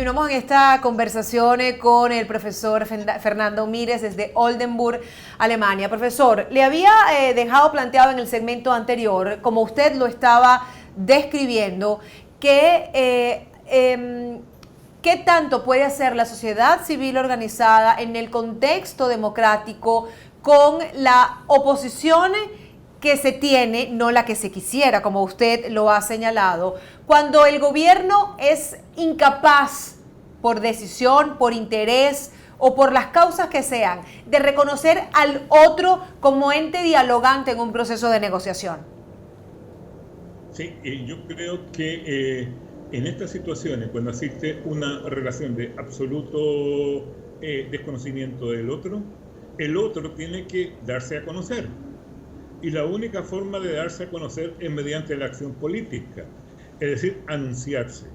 Continuamos en esta conversación con el profesor Fernando Mieres desde Oldenburg, Alemania. Profesor, le había dejado planteado en el segmento anterior, como usted lo estaba describiendo, que ¿qué tanto puede hacer la sociedad civil organizada en el contexto democrático con la oposición que se tiene, no la que se quisiera, como usted lo ha señalado, cuando el gobierno es incapaz, por decisión, por interés o por las causas que sean, de reconocer al otro como ente dialogante en un proceso de negociación? Sí, yo creo que en estas situaciones, cuando existe una relación de absoluto desconocimiento del otro, el otro tiene que darse a conocer. Y la única forma de darse a conocer es mediante la acción política, es decir, anunciarse.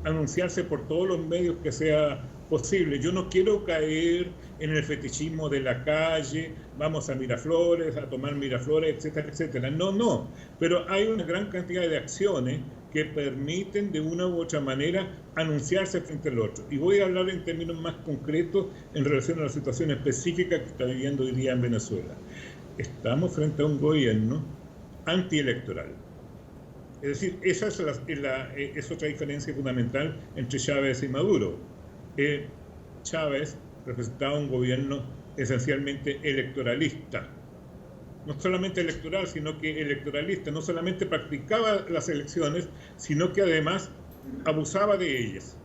Anunciarse por todos los medios que sea posible. Yo no quiero caer en el fetichismo de la calle, vamos a Miraflores, a tomar Miraflores, etcétera, etcétera. No. Pero hay una gran cantidad de acciones que permiten de una u otra manera anunciarse frente al otro. Y voy a hablar en términos más concretos en relación a la situación específica que está viviendo hoy día en Venezuela. Estamos frente a un gobierno antielectoral. Es decir, esa es otra diferencia fundamental entre Chávez y Maduro. Chávez representaba un gobierno esencialmente electoralista. No solamente electoral, sino que electoralista. No solamente practicaba las elecciones, sino que además abusaba de ellas.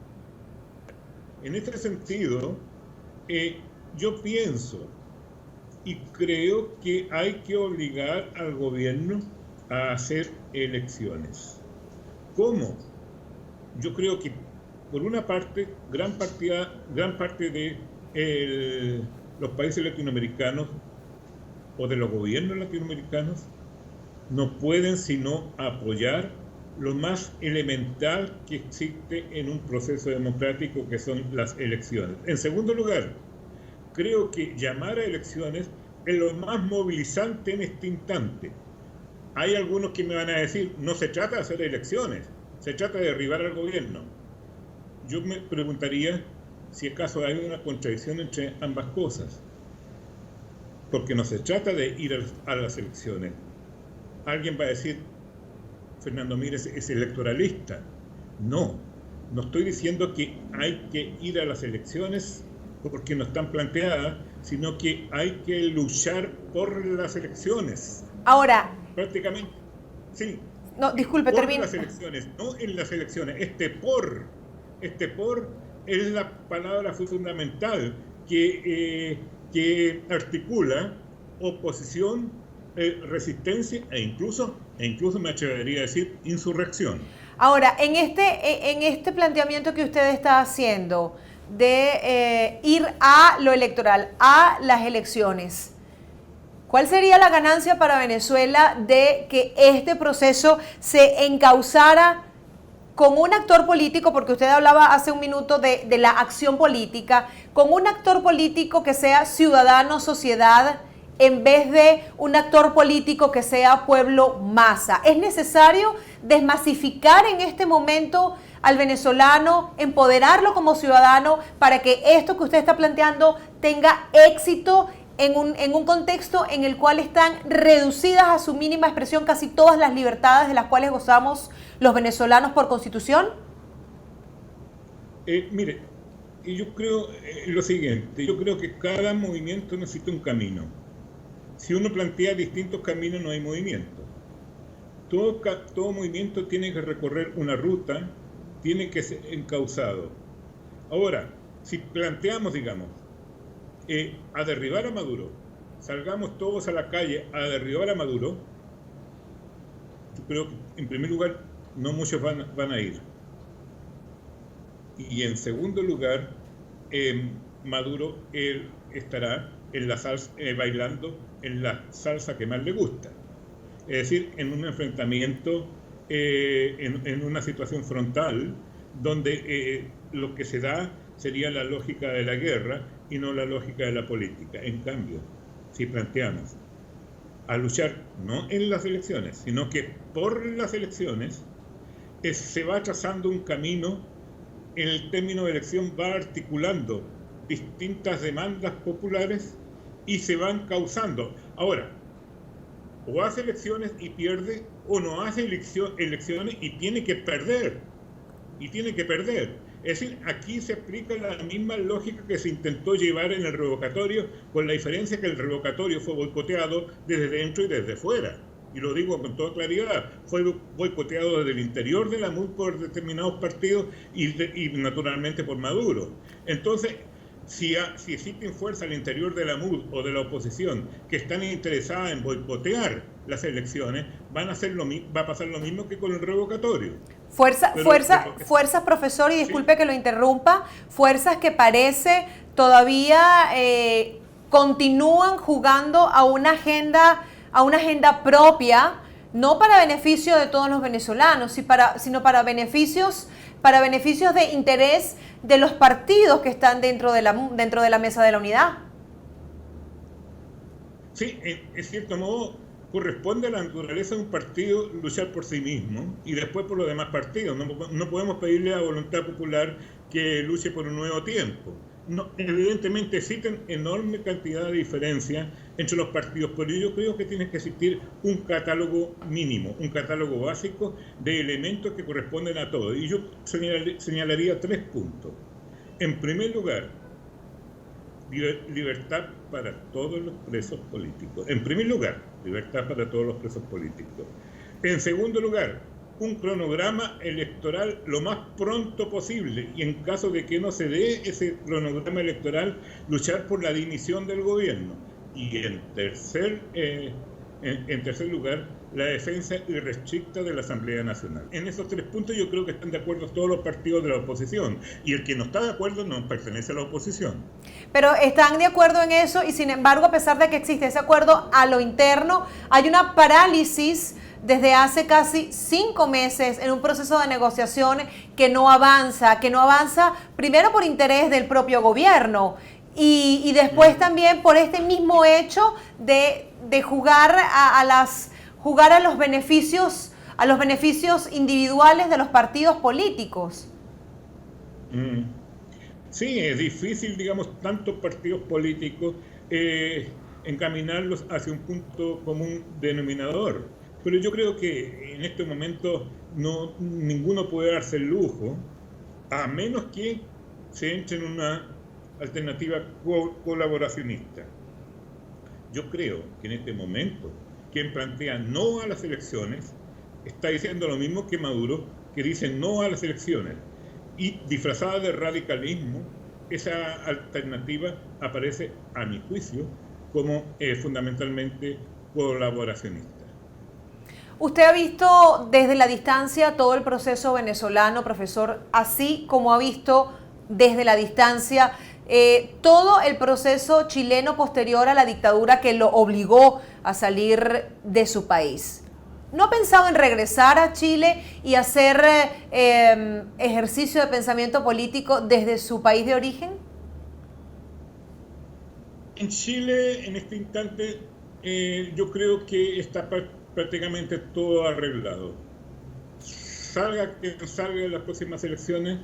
En este sentido, yo pienso y creo que hay que obligar al gobierno a hacer elecciones. ¿Cómo? Yo creo que, por una parte, gran parte de los países latinoamericanos o de los gobiernos latinoamericanos no pueden sino apoyar lo más elemental que existe en un proceso democrático, que son las elecciones. En segundo lugar, creo que llamar a elecciones es lo más movilizante en este instante. Hay algunos que me van a decir, no se trata de hacer elecciones, se trata de derribar al gobierno. Yo me preguntaría si acaso hay una contradicción entre ambas cosas, porque no se trata de ir a las elecciones. Alguien va a decir, Fernando Mieres es electoralista. No estoy diciendo que hay que ir a las elecciones porque no están planteadas, sino que hay que luchar por las elecciones. Ahora, prácticamente, sí. No, disculpe, por termino. Las elecciones, no en las elecciones. Este por es la palabra fundamental que articula oposición, resistencia e incluso me atrevería a decir insurrección. Ahora, en este planteamiento que usted está haciendo de ir a lo electoral, a las elecciones, ¿cuál sería la ganancia para Venezuela de que este proceso se encauzara con un actor político? Porque usted hablaba hace un minuto de la acción política, con un actor político que sea ciudadano, sociedad, en vez de un actor político que sea pueblo masa. ¿Es necesario desmasificar en este momento al venezolano, empoderarlo como ciudadano para que esto que usted está planteando tenga éxito en un contexto en el cual están reducidas a su mínima expresión casi todas las libertades de las cuales gozamos los venezolanos por Constitución? Mire, yo creo lo siguiente, yo creo que cada movimiento necesita un camino. Si uno plantea distintos caminos, no hay movimiento. Todo movimiento tiene que recorrer una ruta, tiene que ser encauzado. Ahora, si planteamos, digamos, a derribar a Maduro, salgamos todos a la calle a derribar a Maduro, yo creo que en primer lugar no muchos van a ir. Y en segundo lugar, Maduro estará en la salsa, bailando en la salsa que más le gusta. Es decir, en un enfrentamiento, en una situación frontal, donde lo que se da sería la lógica de la guerra y no la lógica de la política. En cambio, si planteamos a luchar no en las elecciones, sino que por las elecciones, se va trazando un camino el término de elección va articulando distintas demandas populares y se van causando. Ahora, o hace elecciones y pierde, o no hace elecciones y tiene que perder. Es decir, aquí se aplica la misma lógica que se intentó llevar en el revocatorio, con la diferencia que el revocatorio fue boicoteado desde dentro y desde fuera. Y lo digo con toda claridad, fue boicoteado desde el interior de la MUD por determinados partidos y naturalmente por Maduro. Entonces, si existen fuerzas al interior de la MUD o de la oposición que están interesadas en boicotear las elecciones, va a pasar lo mismo que con el revocatorio. Fuerzas, profesor, y disculpe que lo interrumpa, fuerzas que parece todavía continúan jugando a una agenda propia, no para beneficio de todos los venezolanos, sino para beneficios de interés de los partidos que están dentro de la mesa de la unidad. Sí, en cierto modo corresponde a la naturaleza de un partido luchar por sí mismo y después por los demás partidos. No podemos pedirle a Voluntad Popular que luche por un nuevo tiempo. No, evidentemente existen enorme cantidad de diferencias entre los partidos, pero yo creo que tiene que existir un catálogo mínimo, un catálogo básico de elementos que corresponden a todos. Y yo señalaría 3 puntos. En primer lugar, libertad para todos los presos políticos. En primer lugar, libertad para todos los presos políticos. En segundo lugar, un cronograma electoral lo más pronto posible y en caso de que no se dé ese cronograma electoral, luchar por la dimisión del gobierno. Y en tercer lugar, la defensa irrestricta de la Asamblea Nacional. En esos 3 puntos yo creo que están de acuerdo todos los partidos de la oposición y el que no está de acuerdo no pertenece a la oposición. Pero están de acuerdo en eso y sin embargo, a pesar de que existe ese acuerdo a lo interno, hay una parálisis desde hace casi 5 meses en un proceso de negociación que no avanza primero por interés del propio gobierno y después también por este mismo hecho de jugar a los beneficios individuales de los partidos políticos. Sí, es difícil, digamos, tantos partidos políticos encaminarlos hacia un punto común denominador. Pero yo creo que en este momento ninguno puede darse el lujo, a menos que se entre en una alternativa colaboracionista. Yo creo que en este momento quien plantea no a las elecciones está diciendo lo mismo que Maduro, que dice no a las elecciones. Y disfrazada de radicalismo, esa alternativa aparece, a mi juicio, como fundamentalmente colaboracionista. Usted ha visto desde la distancia todo el proceso venezolano, profesor, así como ha visto desde la distancia todo el proceso chileno posterior a la dictadura que lo obligó a salir de su país. ¿No ha pensado en regresar a Chile y hacer ejercicio de pensamiento político desde su país de origen? En Chile, en este instante, yo creo que está prácticamente todo arreglado. Salga quien salga de las próximas elecciones,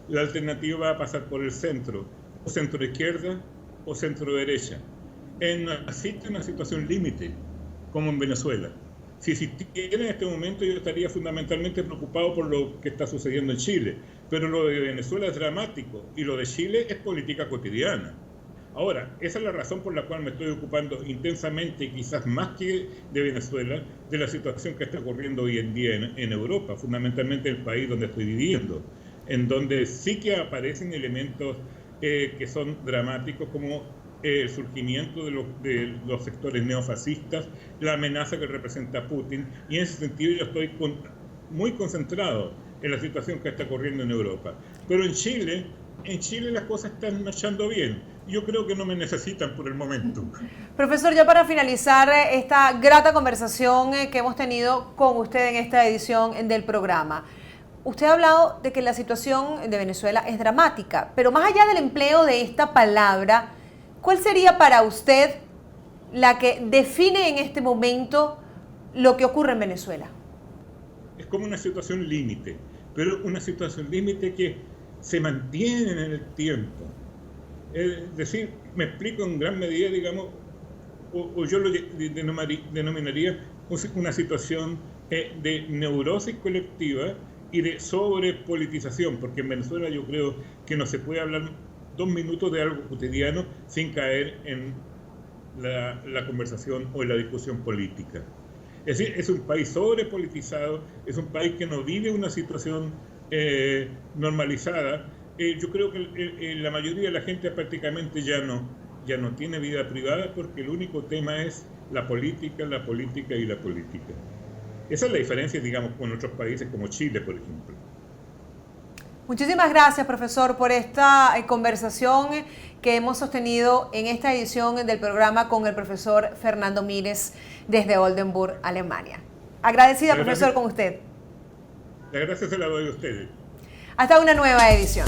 la alternativa va a pasar por el centro, o centro izquierda o centro derecha. Existe una situación límite, como en Venezuela. Si existiera en este momento, yo estaría fundamentalmente preocupado por lo que está sucediendo en Chile, pero lo de Venezuela es dramático y lo de Chile es política cotidiana. Ahora, esa es la razón por la cual me estoy ocupando intensamente, quizás más que de Venezuela, de la situación que está ocurriendo hoy en día en Europa, fundamentalmente el país donde estoy viviendo, en donde sí que aparecen elementos que son dramáticos, como el surgimiento de los sectores neofascistas, la amenaza que representa Putin, y en ese sentido yo estoy muy concentrado en la situación que está ocurriendo en Europa. Pero en Chile las cosas están marchando bien. Yo creo que no me necesitan por el momento. Profesor, ya para finalizar esta grata conversación que hemos tenido con usted en esta edición del programa, usted ha hablado de que la situación de Venezuela es dramática, pero más allá del empleo de esta palabra, ¿cuál sería para usted la que define en este momento lo que ocurre en Venezuela? Es como una situación límite, pero una situación límite que se mantienen en el tiempo. Es decir, me explico en gran medida, digamos, o yo lo denominaría una situación de neurosis colectiva y de sobrepolitización, porque en Venezuela yo creo que no se puede hablar 2 minutos de algo cotidiano sin caer en la conversación o en la discusión política. Es decir, es un país sobrepolitizado, es un país que no vive una situación normalizada. Yo creo que la mayoría de la gente prácticamente ya no tiene vida privada, porque el único tema es la política, la política y la política. Esa es la diferencia, digamos, con otros países como Chile, por ejemplo. Muchísimas gracias, profesor, por esta conversación que hemos sostenido en esta edición del programa con el profesor Fernando Mires desde Oldenburg, Alemania. Agradecida, profesor, con usted. Las gracias se las doy a ustedes. Hasta una nueva edición.